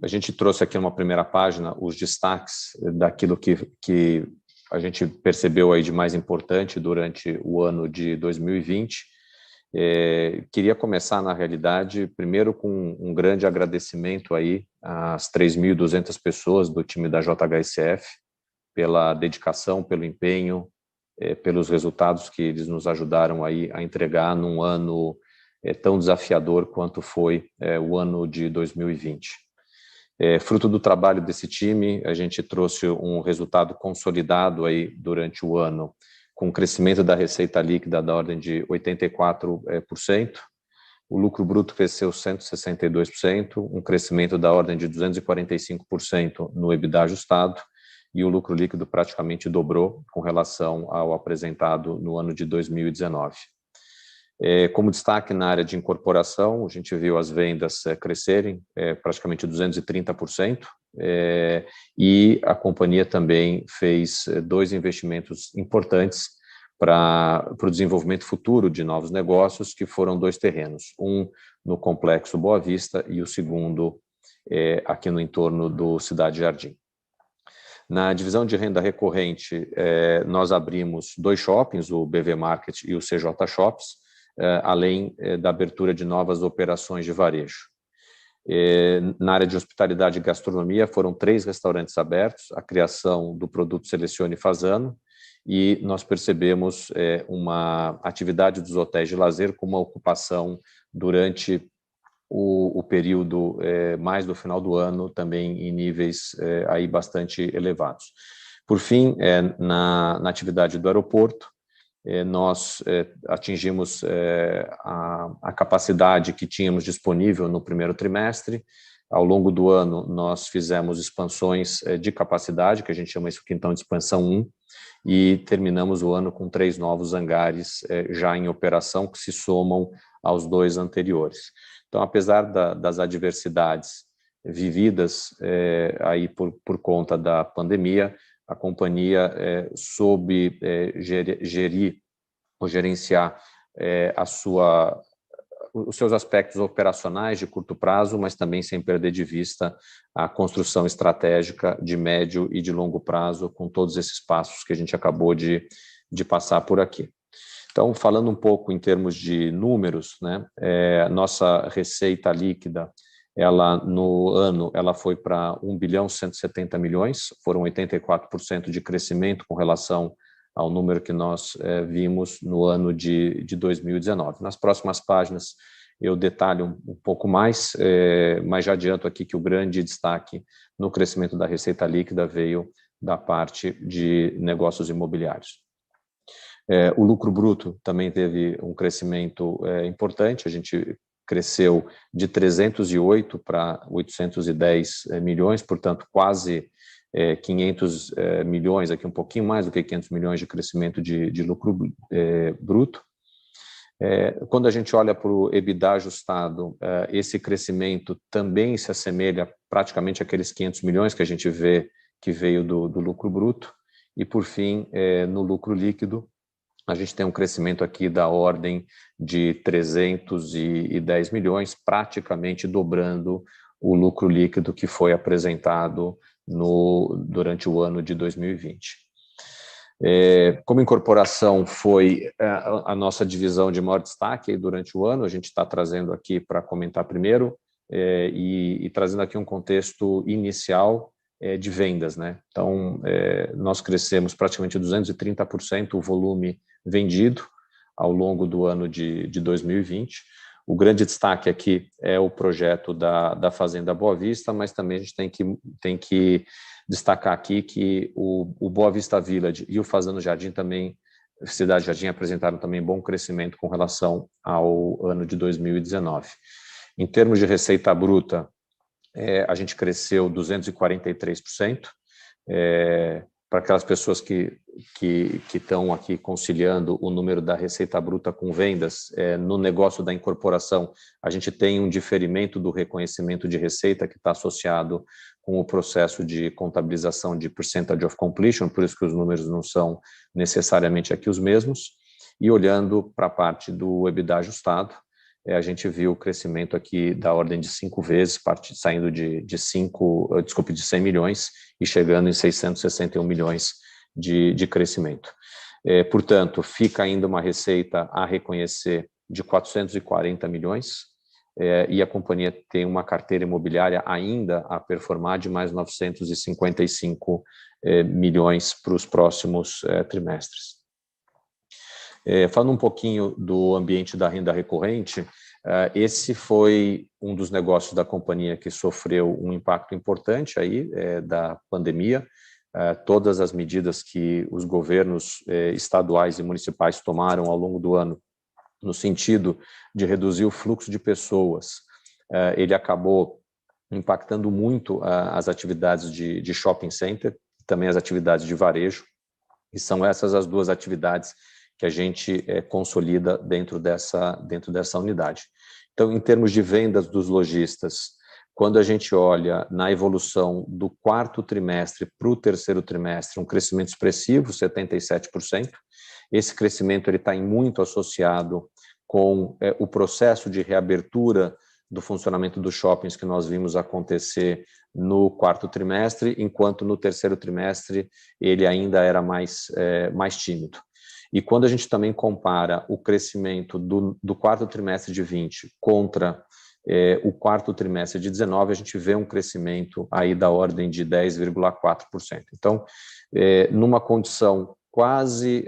A gente trouxe aqui numa primeira página os destaques daquilo que a gente percebeu aí de mais importante durante o ano de 2020. Queria começar, na realidade, primeiro com um grande agradecimento aí às 3.200 pessoas do time da JHSF pela dedicação, pelo empenho, pelos resultados que eles nos ajudaram aí a entregar num ano tão desafiador quanto foi o ano de 2020. Fruto do trabalho desse time, a gente trouxe um resultado consolidado aí durante o ano, com um crescimento da receita líquida da ordem de 84%, o lucro bruto cresceu 162%, um crescimento da ordem de 245% no EBITDA ajustado, e o lucro líquido praticamente dobrou com relação ao apresentado no ano de 2019. Como destaque na área de incorporação, a gente viu as vendas crescerem praticamente 230%, e a companhia também fez 2 investimentos importantes para o desenvolvimento futuro de novos negócios, que foram 2 terrenos, um no Complexo Boa Vista e o segundo aqui no entorno do Cidade Jardim. Na divisão de renda recorrente, nós abrimos 2 shoppings, o BV Market e o CJ Shops, além da abertura de novas operações de varejo. Na área de hospitalidade e gastronomia, foram 3 restaurantes abertos, a criação do produto Selecione Fasano, e nós percebemos uma atividade dos hotéis de lazer com uma ocupação durante o período mais do final do ano, também em níveis aí bastante elevados. Por fim, na atividade do aeroporto, nós atingimos a capacidade que tínhamos disponível no primeiro trimestre. Ao longo do ano, nós fizemos expansões de capacidade, que a gente chama isso quintão de expansão 1, e terminamos o ano com 3 novos hangares já em operação, que se somam aos 2 anteriores. Então, apesar das adversidades vividas aí por conta da pandemia, a companhia soube gerir ou gerenciar os seus aspectos operacionais de curto prazo, mas também sem perder de vista a construção estratégica de médio e de longo prazo, com todos esses passos que a gente acabou de passar por aqui. Então, falando um pouco em termos de números, né, nossa receita líquida, no ano, ela foi para 1.170 bilhões, foram 84% de crescimento com relação ao número que nós vimos no ano de 2019. Nas próximas páginas eu detalho um pouco mais, mas já adianto aqui que o grande destaque no crescimento da receita líquida veio da parte de negócios imobiliários. O lucro bruto também teve um crescimento importante, a gente cresceu de 308 para 810 milhões, portanto quase 500 milhões, aqui um pouquinho mais do que 500 milhões de crescimento de lucro bruto. Quando a gente olha para o EBITDA ajustado, esse crescimento também se assemelha praticamente àqueles 500 milhões que a gente vê que veio do lucro bruto. E, por fim, no lucro líquido, a gente tem um crescimento aqui da ordem de 310 milhões, praticamente dobrando o lucro líquido que foi apresentado durante o ano de 2020. Como incorporação foi a nossa divisão de maior destaque durante o ano, a gente está trazendo aqui para comentar primeiro e trazendo aqui um contexto inicial de vendas, né? Então, nós crescemos praticamente 230% o volume vendido ao longo do ano de 2020. O grande destaque aqui é o projeto da Fazenda Boa Vista, mas também a gente tem que destacar aqui que o Boa Vista Village e o Fazano Jardim também, Cidade Jardim, apresentaram também bom crescimento com relação ao ano de 2019. Em termos de receita bruta, a gente cresceu 243%. Para aquelas pessoas que estão aqui conciliando o número da receita bruta com vendas, no negócio da incorporação, a gente tem um diferimento do reconhecimento de receita que está associado com o processo de contabilização de percentage of completion, por isso que os números não são necessariamente aqui os mesmos. E olhando para a parte do EBITDA ajustado, a gente viu o crescimento aqui da ordem de 5 vezes, saindo de 100 milhões e chegando em 661 milhões de crescimento. Portanto, fica ainda uma receita a reconhecer de 440 milhões, e a companhia tem uma carteira imobiliária ainda a performar de mais 955 milhões para os próximos trimestres. Falando um pouquinho do ambiente da renda recorrente, esse foi um dos negócios da companhia que sofreu um impacto importante aí da pandemia. Todas as medidas que os governos estaduais e municipais tomaram ao longo do ano no sentido de reduzir o fluxo de pessoas, ele acabou impactando muito as atividades de shopping center, também as atividades de varejo, e são essas as duas atividades que a gente consolida dentro dessa unidade. Então, em termos de vendas dos lojistas, quando a gente olha na evolução do quarto trimestre para o terceiro trimestre, um crescimento expressivo, 77%. Esse crescimento está muito associado com o processo de reabertura do funcionamento dos shoppings que nós vimos acontecer no quarto trimestre, enquanto no terceiro trimestre ele ainda era mais tímido. E quando a gente também compara o crescimento do quarto trimestre de 20 contra o quarto trimestre de 19, a gente vê um crescimento aí da ordem de 10,4%. Então, numa condição quase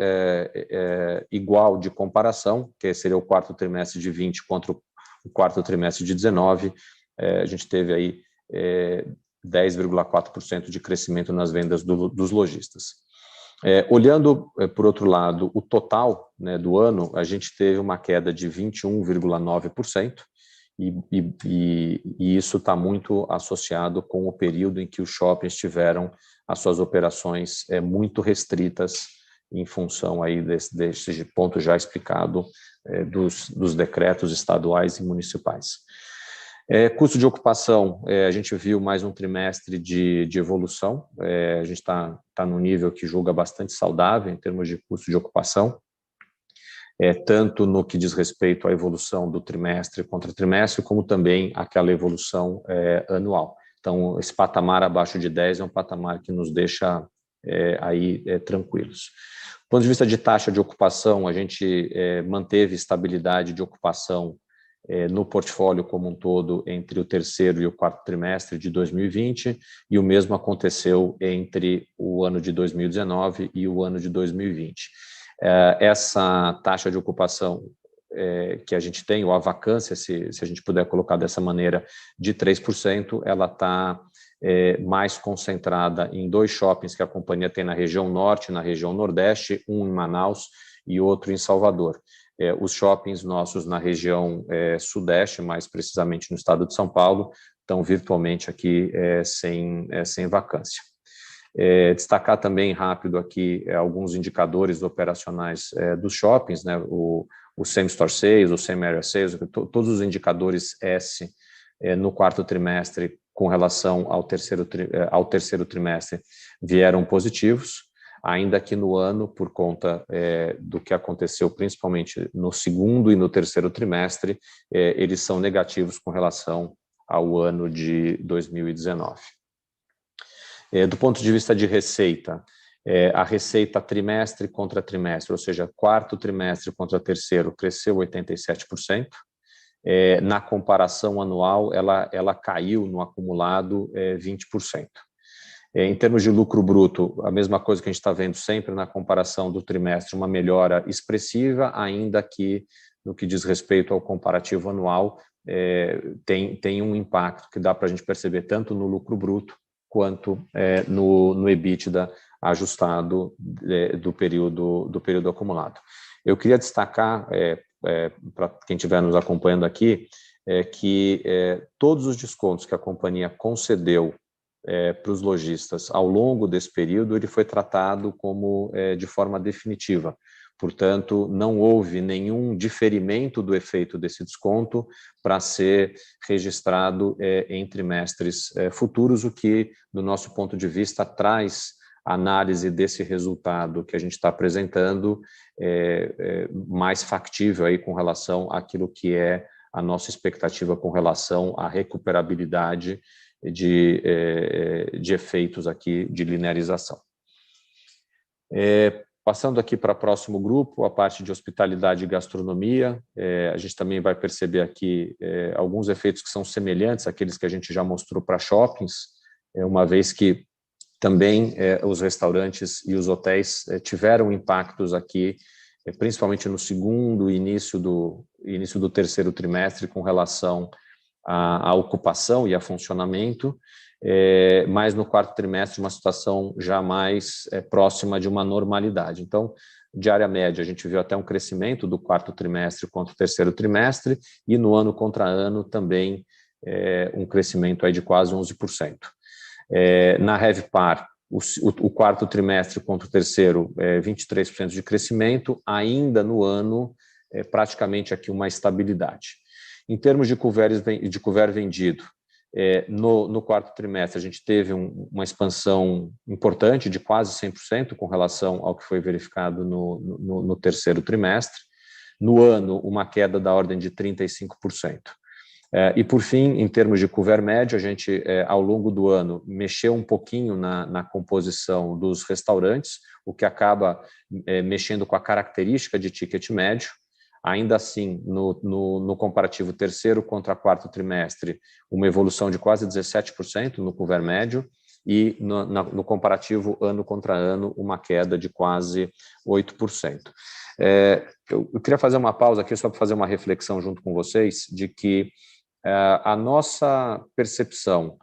igual de comparação, que seria o quarto trimestre de 20 contra o quarto trimestre de 19, a gente teve aí 10,4% de crescimento nas vendas dos lojistas. Olhando, por outro lado, o total, né, do ano, a gente teve uma queda de 21,9%, e isso está muito associado com o período em que os shoppings tiveram as suas operações muito restritas em função aí desse ponto já explicado dos decretos estaduais e municipais. Custo de ocupação, a gente viu mais um trimestre de evolução, a gente está num nível que julga bastante saudável em termos de custo de ocupação, tanto no que diz respeito à evolução do trimestre contra trimestre, como também aquela evolução anual. Então, esse patamar abaixo de 10 é um patamar que nos deixa aí tranquilos. Do ponto de vista de taxa de ocupação, a gente manteve estabilidade de ocupação no portfólio como um todo entre o terceiro e o quarto trimestre de 2020, e o mesmo aconteceu entre o ano de 2019 e o ano de 2020. Essa taxa de ocupação que a gente tem, ou a vacância, se a gente puder colocar dessa maneira, de 3%, ela está mais concentrada em 2 shoppings que a companhia tem na região norte e na região nordeste, um em Manaus e outro em Salvador. Os shoppings nossos na região sudeste, mais precisamente no estado de São Paulo, estão virtualmente aqui sem vacância. Destacar também rápido aqui alguns indicadores operacionais dos shoppings, né? O same-store sales, o same-area sales, todos os indicadores S no quarto trimestre com relação ao terceiro trimestre vieram positivos, ainda que no ano, por conta do que aconteceu principalmente no segundo e no terceiro trimestre, eles são negativos com relação ao ano de 2019. Do ponto de vista de receita, a receita trimestre contra trimestre, ou seja, quarto trimestre contra terceiro, cresceu 87%. Na comparação anual, ela caiu no acumulado 20%. Em termos de lucro bruto, a mesma coisa que a gente está vendo sempre na comparação do trimestre, uma melhora expressiva, ainda que no que diz respeito ao comparativo anual, tem um impacto que dá para a gente perceber tanto no lucro bruto quanto no EBITDA ajustado do período acumulado. Eu queria destacar, para quem estiver nos acompanhando aqui, que todos os descontos que a companhia concedeu para os lojistas ao longo desse período, ele foi tratado como de forma definitiva. Portanto, não houve nenhum diferimento do efeito desse desconto para ser registrado em trimestres futuros, o que, do nosso ponto de vista, traz análise desse resultado que a gente está apresentando mais factível aí com relação àquilo que é a nossa expectativa com relação à recuperabilidade de efeitos aqui de linearização. Passando aqui para o próximo grupo, a parte de hospitalidade e gastronomia, a gente também vai perceber aqui alguns efeitos que são semelhantes àqueles que a gente já mostrou para shoppings, uma vez que também os restaurantes e os hotéis tiveram impactos aqui, principalmente no segundo e início do terceiro trimestre, com relação à ocupação e a funcionamento, mas no quarto trimestre uma situação já mais próxima de uma normalidade. Então, diária média, a gente viu até um crescimento do quarto trimestre contra o terceiro trimestre e no ano contra ano também um crescimento aí de quase 11%. Na RevPAR, o quarto trimestre contra o terceiro, 23% de crescimento, ainda no ano, praticamente aqui uma estabilidade. Em termos de couvert vendido, no quarto trimestre a gente teve uma expansão importante de quase 100% com relação ao que foi verificado no terceiro trimestre. No ano, uma queda da ordem de 35%. E, por fim, em termos de couvert médio, a gente, ao longo do ano, mexeu um pouquinho na composição dos restaurantes, o que acaba mexendo com a característica de ticket médio. Ainda assim, no comparativo terceiro contra quarto trimestre, uma evolução de quase 17% no couvert médio e no comparativo ano contra ano, uma queda de quase 8%. Eu queria fazer uma pausa aqui só para fazer uma reflexão junto com vocês de que a nossa percepção,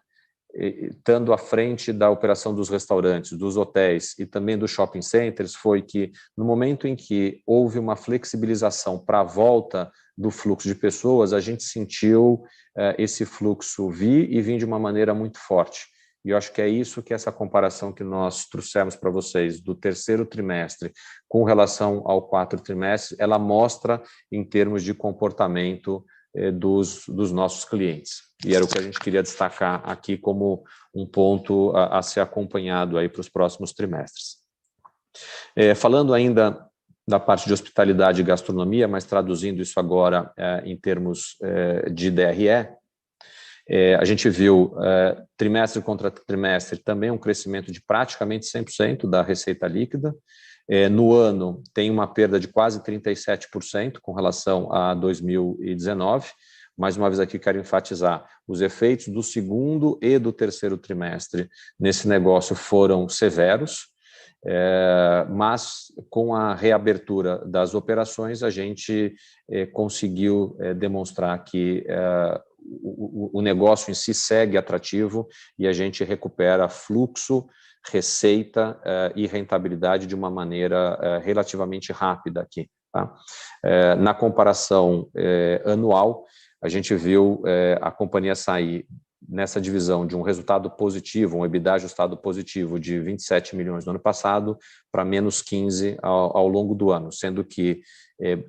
estando à frente da operação dos restaurantes, dos hotéis e também dos shopping centers, foi que no momento em que houve uma flexibilização para a volta do fluxo de pessoas, a gente sentiu esse fluxo vir de uma maneira muito forte. E eu acho que é isso que essa comparação que nós trouxemos para vocês do terceiro trimestre com relação ao quarto trimestre, ela mostra em termos de comportamento dos nossos clientes. E era o que a gente queria destacar aqui como um ponto a ser acompanhado aí para os próximos trimestres. Falando ainda da parte de hospitalidade e gastronomia, mas traduzindo isso agora em termos de DRE, a gente viu trimestre contra trimestre também um crescimento de praticamente 100% da receita líquida. No ano, tem uma perda de quase 37% com relação a 2019. Mais uma vez aqui quero enfatizar, os efeitos do segundo e do terceiro trimestre nesse negócio foram severos, mas com a reabertura das operações a gente conseguiu demonstrar que o negócio em si segue atrativo e a gente recupera fluxo, receita e rentabilidade de uma maneira relativamente rápida aqui. Tá? Na comparação anual, a gente viu a companhia sair nessa divisão de um resultado positivo, um EBITDA ajustado positivo de 27 milhões no ano passado para menos 15 ao longo do ano, sendo que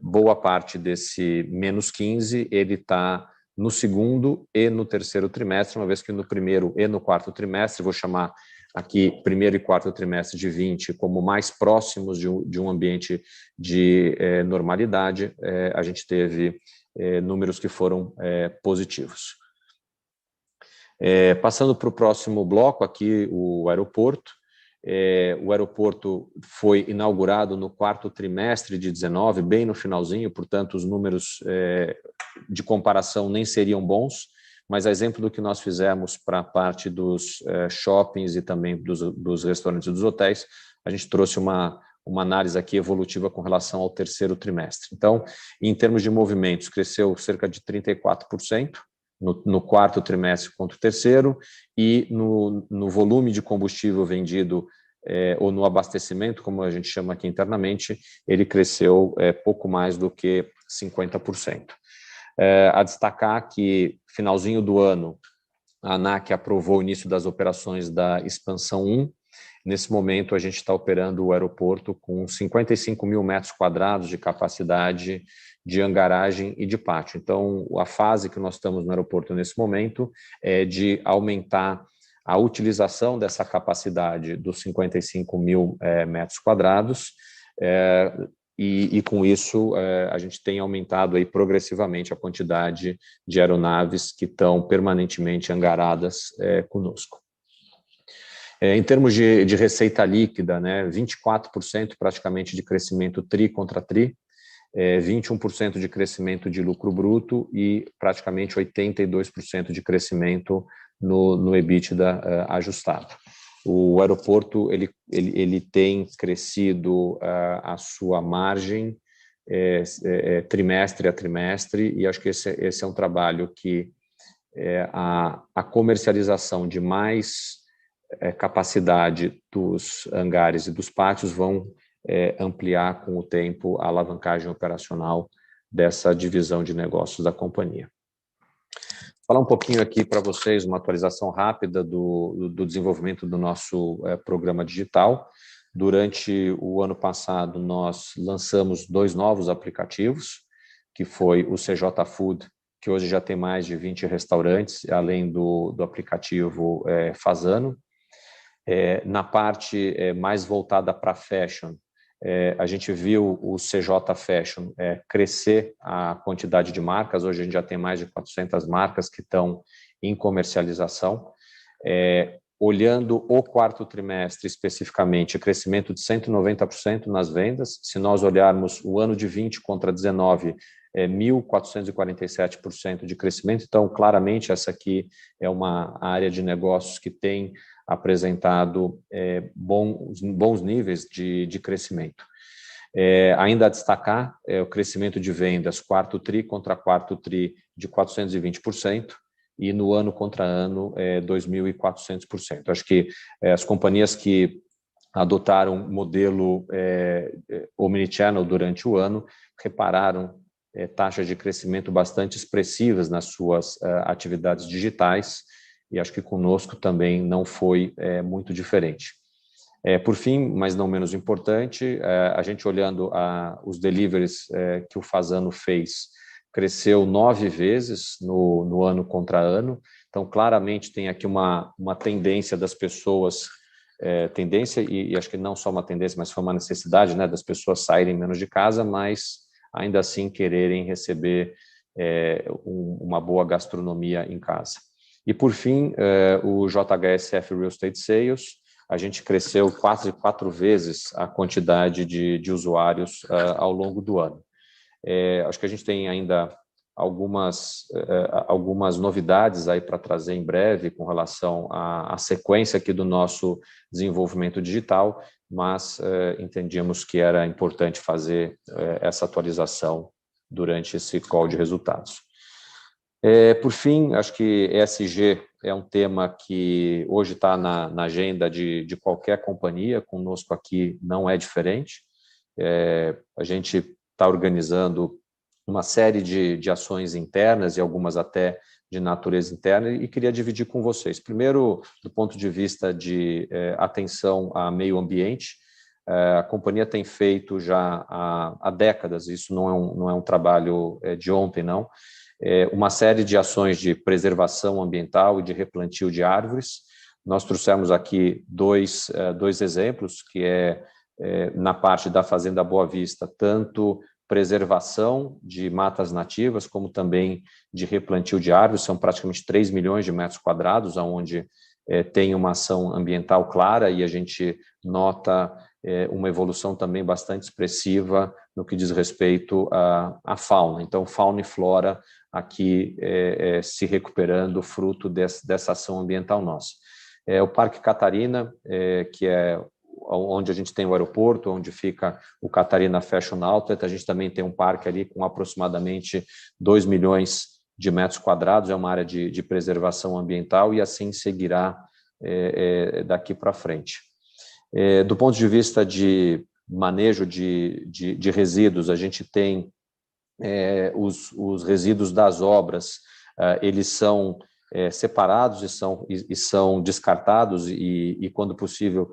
boa parte desse menos 15 ele está no segundo e no terceiro trimestre, uma vez que no primeiro e no quarto trimestre, vou chamar aqui primeiro e quarto trimestre de 20 como mais próximos de um ambiente de normalidade, a gente teve números que foram positivos. Passando para o próximo bloco, aqui o aeroporto. O aeroporto foi inaugurado no quarto trimestre de 19, bem no finalzinho, portanto os números de comparação nem seriam bons, mas a exemplo do que nós fizemos para a parte dos shoppings e também dos restaurantes e dos hotéis, a gente trouxe uma análise aqui evolutiva com relação ao terceiro trimestre. Então, em termos de movimentos, cresceu cerca de 34%, no quarto trimestre contra o terceiro, e no volume de combustível vendido, ou no abastecimento, como a gente chama aqui internamente, ele cresceu pouco mais do que 50%. A destacar que, finalzinho do ano, a ANAC aprovou o início das operações da Expansão 1. Nesse momento, a gente está operando o aeroporto com 55 mil metros quadrados de capacidade de hangaragem e de pátio. Então, a fase que nós estamos no aeroporto nesse momento é de aumentar a utilização dessa capacidade dos 55 mil metros quadrados, e com isso a gente tem aumentado aí progressivamente a quantidade de aeronaves que estão permanentemente angaradas conosco. Em termos de receita líquida, né, 24% praticamente de crescimento tri contra tri, 21% de crescimento de lucro bruto e praticamente 82% de crescimento no EBITDA ajustado. O aeroporto ele tem crescido a sua margem trimestre a trimestre, e acho que esse é um trabalho que a comercialização de mais capacidade dos hangares e dos pátios vão ampliar com o tempo a alavancagem operacional dessa divisão de negócios da companhia. Falar um pouquinho aqui para vocês, uma atualização rápida do desenvolvimento do nosso programa digital. Durante o ano passado, nós lançamos 2 novos aplicativos, que foi o CJ Food, que hoje já tem mais de 20 restaurantes, além do aplicativo Fazano. Na parte mais voltada para fashion, a gente viu o CJ Fashion crescer a quantidade de marcas. Hoje a gente já tem mais de 400 marcas que estão em comercialização. Olhando o quarto trimestre especificamente, crescimento de 190% nas vendas. Se nós olharmos o ano de 20 contra 19, 1.447% de crescimento. Então, claramente, essa aqui é uma área de negócios que tem apresentado bons níveis de crescimento. Ainda a destacar o crescimento de vendas quarto tri contra quarto tri de 420%, e no ano contra ano 2.400%. Acho que as companhias que adotaram modelo omnichannel durante o ano repararam taxas de crescimento bastante expressivas nas suas atividades digitais, e acho que conosco também não foi muito diferente. Por fim, mas não menos importante, a gente olhando os deliveries que o Fazano fez, cresceu 9 vezes no ano contra ano. Então, claramente tem aqui uma tendência das pessoas, tendência, e acho que não só uma tendência, mas foi uma necessidade, né, das pessoas saírem menos de casa, mas ainda assim quererem receber uma boa gastronomia em casa. E, por fim, o JHSF Real Estate Sales, a gente cresceu 4 vezes a quantidade de usuários ao longo do ano. Acho que a gente tem ainda algumas novidades aí para trazer em breve com relação à sequência aqui do nosso desenvolvimento digital, mas entendíamos que era importante fazer essa atualização durante esse call de resultados. Por fim, acho que ESG é um tema que hoje está na agenda de qualquer companhia, conosco aqui não é diferente. A gente está organizando uma série de ações internas e algumas até de natureza interna, e queria dividir com vocês. Primeiro, do ponto de vista de atenção ao meio ambiente, a companhia tem feito já há décadas, isso não é um trabalho de ontem, não, uma série de ações de preservação ambiental e de replantio de árvores. Nós trouxemos aqui dois exemplos, que na parte da Fazenda Boa Vista, tanto preservação de matas nativas, como também de replantio de árvores. São praticamente 3 milhões de metros quadrados, onde tem uma ação ambiental clara, e a gente nota uma evolução também bastante expressiva no que diz respeito à fauna. Então, fauna e flora aqui se recuperando fruto dessa ação ambiental nossa. O Parque Catarina, que é onde a gente tem o aeroporto, onde fica o Catarina Fashion Outlet, a gente também tem um parque ali com aproximadamente 2 milhões de metros quadrados, é uma área de preservação ambiental, e assim seguirá daqui para frente. Do ponto de vista de manejo de resíduos, a gente tem os resíduos das obras, eles são separados e são descartados e quando possível,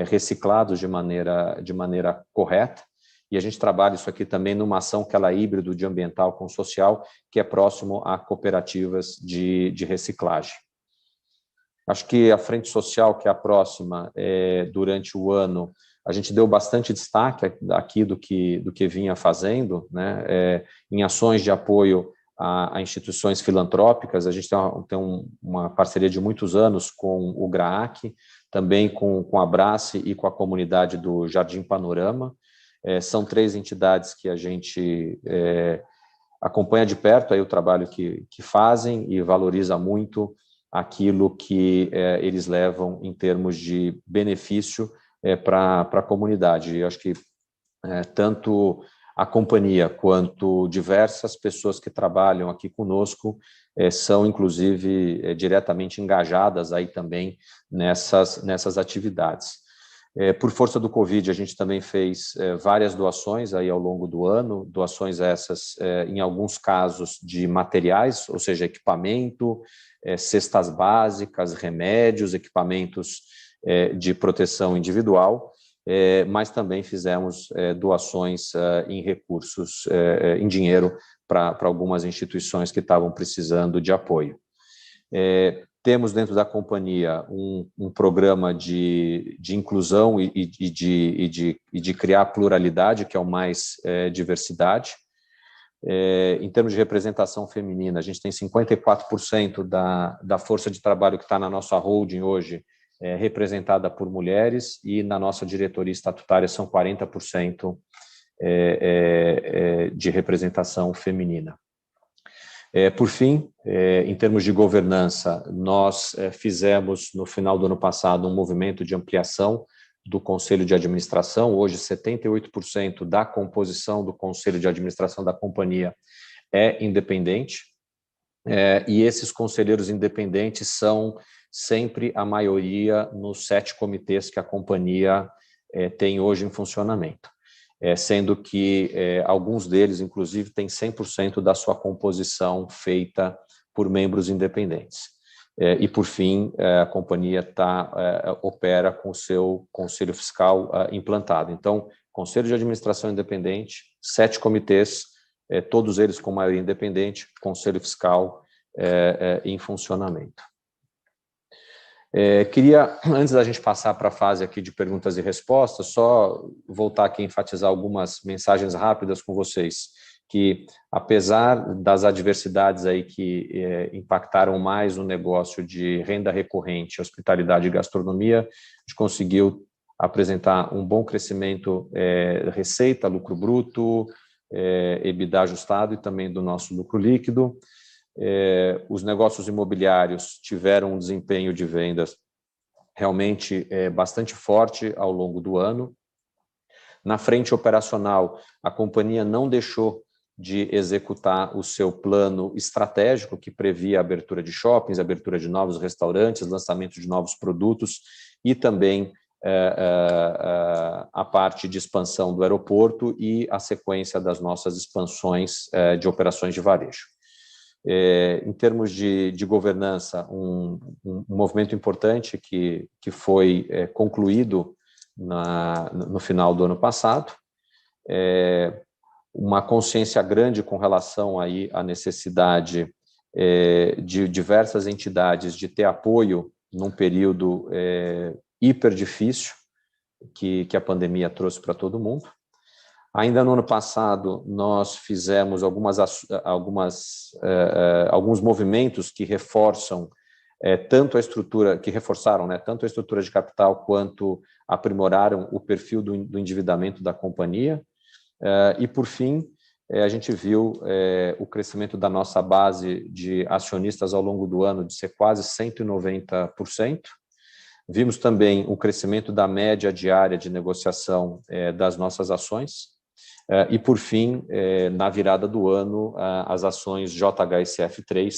reciclados de maneira correta, e a gente trabalha isso aqui também numa ação que ela é híbrido de ambiental com social, que é próximo a cooperativas de reciclagem. Acho que a frente social, que é a próxima, durante o ano, a gente deu bastante destaque aqui do que vinha fazendo, né, em ações de apoio a instituições filantrópicas. A gente tem uma parceria de muitos anos com o GRAAC, também com a Abrace e com a comunidade do Jardim Panorama. São 3 entidades que a gente acompanha de perto aí o trabalho que fazem e valoriza muito aquilo que eles levam em termos de benefício para a comunidade. Eu acho que tanto a companhia quanto diversas pessoas que trabalham aqui conosco são, inclusive, diretamente engajadas aí também nessas atividades. Por força do Covid, a gente também fez várias doações aí ao longo do ano, doações essas, em alguns casos, de materiais, ou seja, equipamento, cestas básicas, remédios, equipamentos de proteção individual, mas também fizemos doações em recursos, em dinheiro, para algumas instituições que estavam precisando de apoio. Temos dentro da companhia um programa de inclusão e de criar pluralidade, que é o Mais Diversidade. Em termos de representação feminina, a gente tem 54% da força de trabalho que está na nossa holding hoje representada por mulheres, e na nossa diretoria estatutária são 40% de representação feminina. Por fim, em termos de governança, nós fizemos, no final do ano passado, um movimento de ampliação do Conselho de Administração. Hoje, 78% da composição do Conselho de Administração da companhia é independente, e esses conselheiros independentes são sempre a maioria nos 7 comitês que a companhia tem hoje em funcionamento. Sendo que alguns deles, inclusive, têm 100% da sua composição feita por membros independentes. E, por fim, a companhia opera com o seu conselho fiscal implantado. Então, conselho de administração independente, 7 comitês, todos eles com maioria independente, conselho fiscal em funcionamento. Queria, antes da gente passar para a fase aqui de perguntas e respostas, só voltar aqui a enfatizar algumas mensagens rápidas com vocês, que apesar das adversidades aí que impactaram mais o negócio de renda recorrente, hospitalidade e gastronomia, a gente conseguiu apresentar um bom crescimento receita, lucro bruto, EBITDA ajustado e também do nosso lucro líquido. Os negócios imobiliários tiveram um desempenho de vendas realmente bastante forte ao longo do ano. Na frente operacional, a companhia não deixou de executar o seu plano estratégico, que previa a abertura de shoppings, abertura de novos restaurantes, lançamento de novos produtos e também a parte de expansão do aeroporto e a sequência das nossas expansões de operações de varejo. Em termos de governança, um movimento importante que foi concluído no final do ano passado, uma consciência grande com relação aí à necessidade de diversas entidades de ter apoio num período hiper difícil que a pandemia trouxe para todo mundo. Ainda no ano passado, nós fizemos alguns movimentos que reforçam tanto a estrutura, que reforçaram, né, tanto a estrutura de capital quanto aprimoraram o perfil do endividamento da companhia. E, por fim, a gente viu o crescimento da nossa base de acionistas ao longo do ano de ser quase 190%. Vimos também o crescimento da média diária de negociação das nossas ações. E, por fim, na virada do ano, as ações JHSF3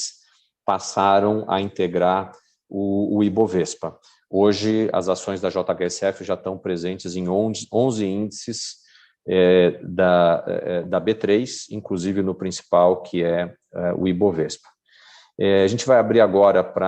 passaram a integrar o Ibovespa. Hoje, as ações da JHSF já estão presentes em 11 índices da B3, inclusive no principal, que é o Ibovespa. A gente vai abrir agora para